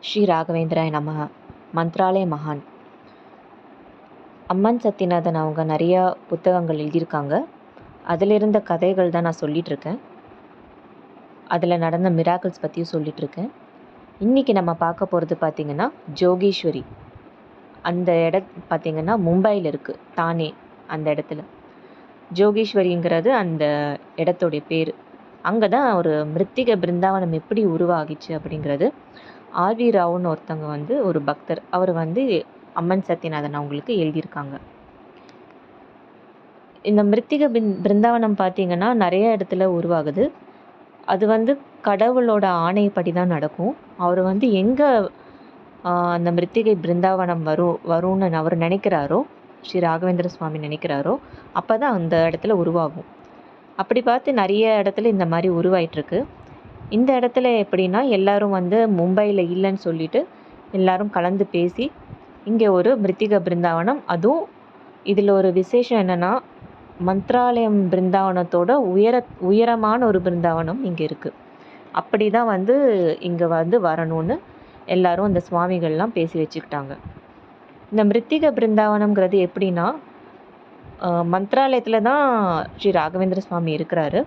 ஸ்ரீ ராகவேந்திராய நமஹ. மந்த்ராலய மகான் அம்மன் சத்யநாதன் அவங்க நிறையா புத்தகங்கள் எழுதியிருக்காங்க. அதில் இருந்த கதைகள் தான் நான் சொல்லிகிட்ருக்கேன். அதில் நடந்த மிராக்கிள்ஸ் பற்றியும் சொல்லிகிட்ருக்கேன். இன்றைக்கி நம்ம பார்க்க போகிறது பார்த்திங்கன்னா ஜோகேஸ்வரி. அந்த இடம் பார்த்திங்கன்னா மும்பையில் இருக்குது, தானே. அந்த இடத்துல ஜோகேஸ்வரிங்கிறது அந்த இடத்துடைய பேர். அங்கே தான் ஒரு மிருத்திக பிருந்தாவனம் எப்படி உருவாகிச்சு அப்படிங்கிறது ஆர்வி ராவ்னு ஒருத்தவங்க ஒரு பக்தர், அவர் அம்மன் சத்யநாதன் அவங்களுக்கு எழுதியிருக்காங்க. இந்த மிருத்திக பிருந்தாவனம் பார்த்திங்கன்னா நிறைய இடத்துல உருவாகுது. அது கடவுளோட ஆணைப்படி தான் நடக்கும். அவர் எங்கே அந்த மிருத்திகை பிருந்தாவனம் வரும்னு அவர் நினைக்கிறாரோ, ஸ்ரீ ராகவேந்திர சுவாமி நினைக்கிறாரோ, அப்போ தான் அந்த இடத்துல உருவாகும். அப்படி பார்த்து நிறைய இடத்துல இந்த மாதிரி உருவாயிட்ருக்கு. இந்த இடத்துல எப்படின்னா எல்லாரும் மும்பையில் இல்லைன்னு சொல்லிட்டு எல்லாரும் கலந்து பேசி இங்கே ஒரு மிருத்திக பிருந்தாவனம், அதுவும் இதில் ஒரு விசேஷம் என்னென்னா மந்த்ராலயம் பிருந்தாவனத்தோட உயரமான ஒரு பிருந்தாவனம் இங்கே இருக்குது. அப்படி தான் இங்கே வரணும்னு எல்லாரும் அந்த சுவாமிகள்லாம் பேசி வச்சுக்கிட்டாங்க. இந்த மிருத்திக பிருந்தாவனம்ங்கிறது எப்படின்னா மந்த்ராலயத்தில் தான் ஸ்ரீ ராகவேந்திர சுவாமி இருக்கிறாரு.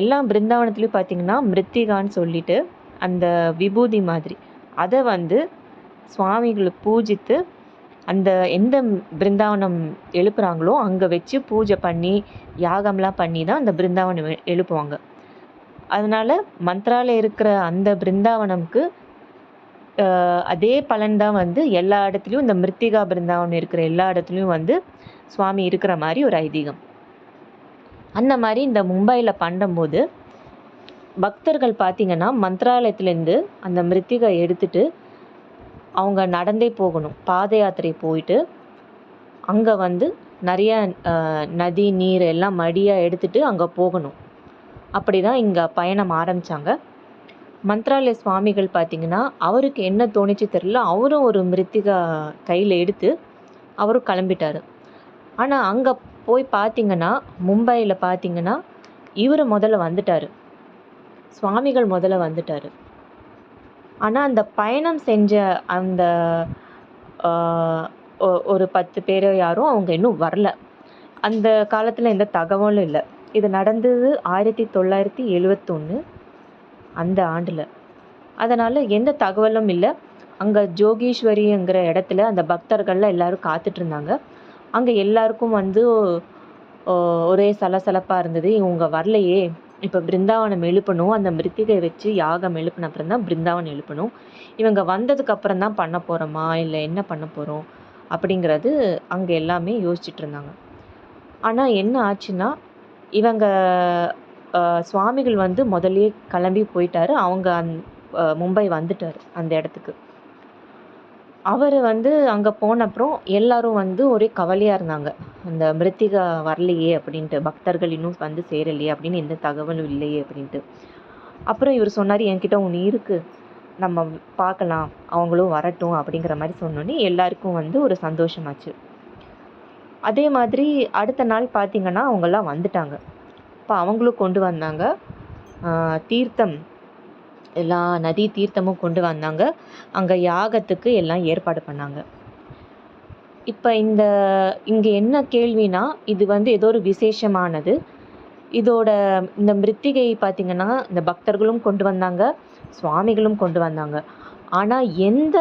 எல்லா பிருந்தாவனத்துலேயும் பார்த்திங்கன்னா மிருத்திகான்னு சொல்லிட்டு அந்த விபூதி மாதிரி அதை சுவாமிகளுக்கு பூஜித்து அந்த எந்த பிருந்தாவனம் எழுப்புகிறாங்களோ அங்கே வச்சு பூஜை பண்ணி யாகம்லாம் பண்ணி தான் அந்த பிருந்தாவனம் எழுப்புவாங்க. அதனால் மந்த்ராலயம் இருக்கிற அந்த பிருந்தாவனம்க்கு அதே பலன் தான் எல்லா இடத்துலையும் இந்த மிருத்திகா பிருந்தாவனம் இருக்கிற எல்லா இடத்துலையும் சுவாமி இருக்கிற மாதிரி ஒரு ஐதீகம். அந்த மாதிரி இந்த மும்பையில் பண்ணும்போது பக்தர்கள் பார்த்திங்கன்னா மந்த்ராலயத்துலேருந்து அந்த மிருத்திகை எடுத்துகிட்டு அவங்க நடந்தே போகணும். பாத யாத்திரை போயிட்டு அங்கே நிறைய நதி நீர் எல்லாம் மடியாக எடுத்துகிட்டு அங்கே போகணும். அப்படி தான் இங்கே பயணம் ஆரம்பித்தாங்க. மந்த்ராலய சுவாமிகள் பார்த்திங்கன்னா அவருக்கு என்ன தோணிச்சு தெரியல, அவரும் ஒரு மிருத்திகா கையில் எடுத்து அவரும் கிளம்பிட்டார். ஆனால் அங்கே போய் பார்த்திங்கன்னா மும்பையில் பார்த்திங்கன்னா இவர் முதல்ல வந்துட்டார், சுவாமிகள் முதல்ல வந்துட்டார். ஆனால் அந்த பயணம் செஞ்ச அந்த ஒரு 10 பேர் யாரும் அவங்க இன்னும் வரல. அந்த காலத்தில் எந்த தகவலும் இல்லை. இது நடந்தது 1971 அந்த ஆண்டில். அதனால் எந்த தகவலும் இல்லை. அங்கே ஜோகேஸ்வரிங்கிற இடத்துல அந்த பக்தர்கள்லாம் எல்லோரும் காத்துட்ருந்தாங்க. அங்கே எல்லாருக்கும் ஒரே சலசலப்பாக இருந்தது. இவங்க வரலையே, இப்போ பிருந்தாவனம் எழுப்பணும், அந்த மிருத்திகை வச்சு யாகம் எழுப்பின அப்புறம் தான் பிருந்தாவனம் எழுப்பணும், இவங்க வந்ததுக்கப்புறம் தான் பண்ண போகிறோமா இல்லை என்ன பண்ண போகிறோம் அப்படிங்கிறது அங்கே எல்லாமே யோசிச்சுட்டு இருந்தாங்க. ஆனால் என்ன ஆச்சுன்னா இவங்க சுவாமிகள் முதல்லயே கிளம்பி போயிட்டாரு. அவங்க மும்பை வந்துட்டார் அந்த இடத்துக்கு. அவர் அங்கே போன அப்புறம் எல்லாரும் ஒரே கவலையாக இருந்தாங்க. அந்த மிருத்திகா வரலையே அப்படின்ட்டு, பக்தர்கள் இன்னும் சேரலையே அப்படின்னு எந்த தகவலும் இல்லையே அப்படின்ட்டு. அப்புறம் இவர் சொன்னார், என்கிட்ட ஒன்று இருக்குது, நம்ம பார்க்கலாம், அவங்களும் வரட்டும் அப்படிங்கிற மாதிரி சொன்னோன்னே எல்லாருக்கும் ஒரு சந்தோஷமாச்சு. அதே மாதிரி அடுத்த நாள் பார்த்திங்கன்னா அவங்கெல்லாம் வந்துட்டாங்க. இப்போ அவங்களும் கொண்டு வந்தாங்க தீர்த்தம், எல்லா நதி தீர்த்தமும் கொண்டு வந்தாங்க. அங்கே யாகத்துக்கு எல்லாம் ஏற்பாடு பண்ணாங்க. இப்போ இங்கே என்ன கேள்வினா, இது ஏதோ ஒரு விசேஷமானது. இந்த மிருத்திகை பார்த்திங்கன்னா இந்த பக்தர்களும் கொண்டு வந்தாங்க, சுவாமிகளும் கொண்டு வந்தாங்க. ஆனால் எந்த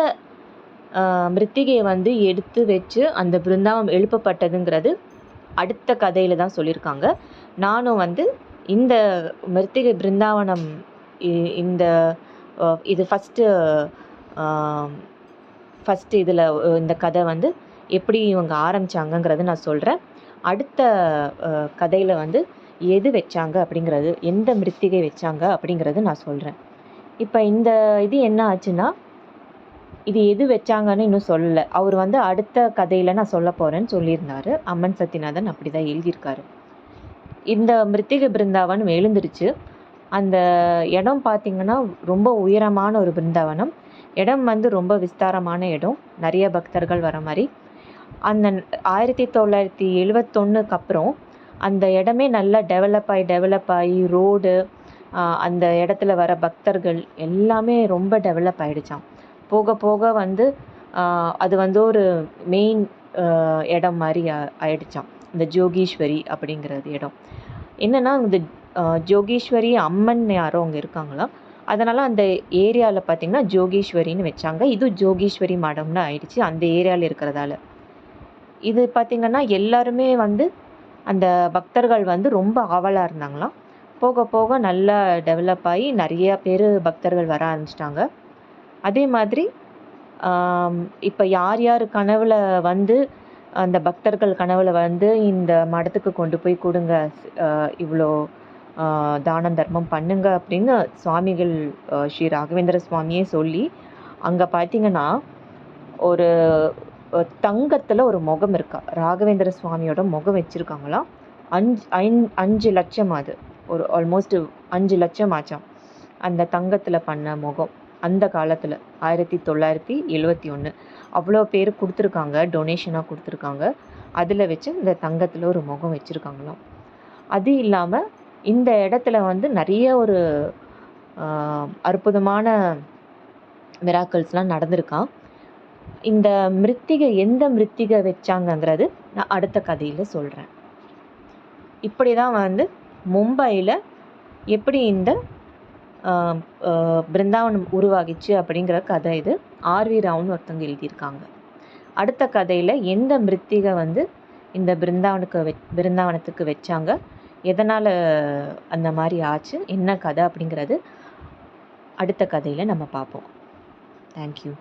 மிருத்திகையை எடுத்து வச்சு அந்த பிருந்தாவனம் எழுப்பப்பட்டதுங்கிறது அடுத்த கதையில் தான் சொல்லியிருக்காங்க. நானும் இந்த மிருத்திகை பிருந்தாவனம் இந்த இது ஃபஸ்ட்டு இதில் இந்த கதை எப்படி இவங்க ஆரம்பித்தாங்கங்கிறது நான் சொல்கிறேன். அடுத்த கதையில் எது வச்சாங்க அப்படிங்கிறது, எந்த மிருத்திகை வச்சாங்க அப்படிங்கிறது நான் சொல்கிறேன். இப்போ இது என்ன ஆச்சுன்னா, இது எது வச்சாங்கன்னு இன்னும் சொல்லலை. அவர் அடுத்த கதையில் நான் சொல்ல போகிறேன்னு சொல்லியிருந்தார். அம்மன் சத்யநாதன் அப்படி தான் எழுதியிருக்காரு. இந்த மிருத்திகை பிருந்தாவனம் எழுந்துருச்சு. அந்த இடம் பார்த்திங்கன்னா ரொம்ப உயரமான ஒரு பிருந்தாவனம். இடம் ரொம்ப விஸ்தாரமான இடம், நிறைய பக்தர்கள் வர மாதிரி. அந்த 1971 அப்புறம் அந்த இடமே நல்லா டெவலப் ஆகி ரோடு, அந்த இடத்துல வர பக்தர்கள் எல்லாமே ரொம்ப டெவலப் ஆகிடுச்சான். போக போக வந்து அது வந்து ஒரு மெயின் இடம் மாதிரி ஆயிடுச்சாம், இந்த ஜோகீஸ்வரி அப்படிங்கிறது இடம். என்னென்னா இந்த ஜோகீஸ்வரி அம்மன் யாரோ அங்கே இருக்காங்களாம். அதனால் அந்த ஏரியாவில் பார்த்திங்கன்னா ஜோகீஸ்வரின்னு வச்சாங்க. இது ஜோகீஸ்வரி மடம்னு ஆயிடுச்சு அந்த ஏரியாவில் இருக்கிறதால. இது பார்த்திங்கன்னா எல்லாருமே வந்து அந்த பக்தர்கள் வந்து ரொம்ப ஆவலாக இருந்தாங்களாம். போக போக நல்லா டெவலப் ஆகி நிறையா பேர் பக்தர்கள் வர ஆரம்பிச்சிட்டாங்க. அதே மாதிரி இப்போ யார் யார் கனவில் வந்து அந்த பக்தர்கள் கனவில் வந்து இந்த மடத்துக்கு கொண்டு போய் கொடுங்க, இவ்வளோ தானம் தர்மம் பண்ணுங்க அப்படின்னு சுவாமிகள் ஸ்ரீ ராகவேந்திர சுவாமியே சொல்லி அங்கே பார்த்தீங்கன்னா ஒரு தங்கத்தில் ஒரு முகம் இருக்கா, ராகவேந்திர சுவாமியோட முகம் வச்சுருக்காங்களாம். 5 லட்சம், அது ஒரு ஆல்மோஸ்ட் 5 லட்சம் ஆச்சாம் அந்த தங்கத்தில் பண்ண முகம். அந்த காலத்தில் 1971 அவ்வளோ பேர் கொடுத்துருக்காங்க, டொனேஷனாக கொடுத்துருக்காங்க. அதில் வச்சு இந்த தங்கத்தில் ஒரு முகம் வச்சுருக்காங்களாம். அது இல்லாமல் இந்த இடத்துல வந்து நிறைய ஒரு அற்புதமான மிராக்கிள்ஸ்லாம் நடந்திருக்கான். இந்த மிருத்திகை எந்த மிருத்திகை வச்சாங்கங்கிறது நான் அடுத்த கதையில் சொல்கிறேன். இப்படி தான் வந்து மும்பையில் எப்படி இந்த பிருந்தாவனம் உருவாகிச்சு அப்படிங்கிற கதை இது. ஆர்வி ராவ்னு ஒருத்தவங்க எழுதியிருக்காங்க. அடுத்த கதையில் எந்த மிருத்திகை வந்து இந்த பிருந்தாவனத்துக்கு வச்சாங்க, எதனால் அந்த மாதிரி ஆச்சு, என்ன கதை அப்படிங்கிறது அடுத்த கதையில் நம்ம பார்ப்போம். தேங்க்யூ.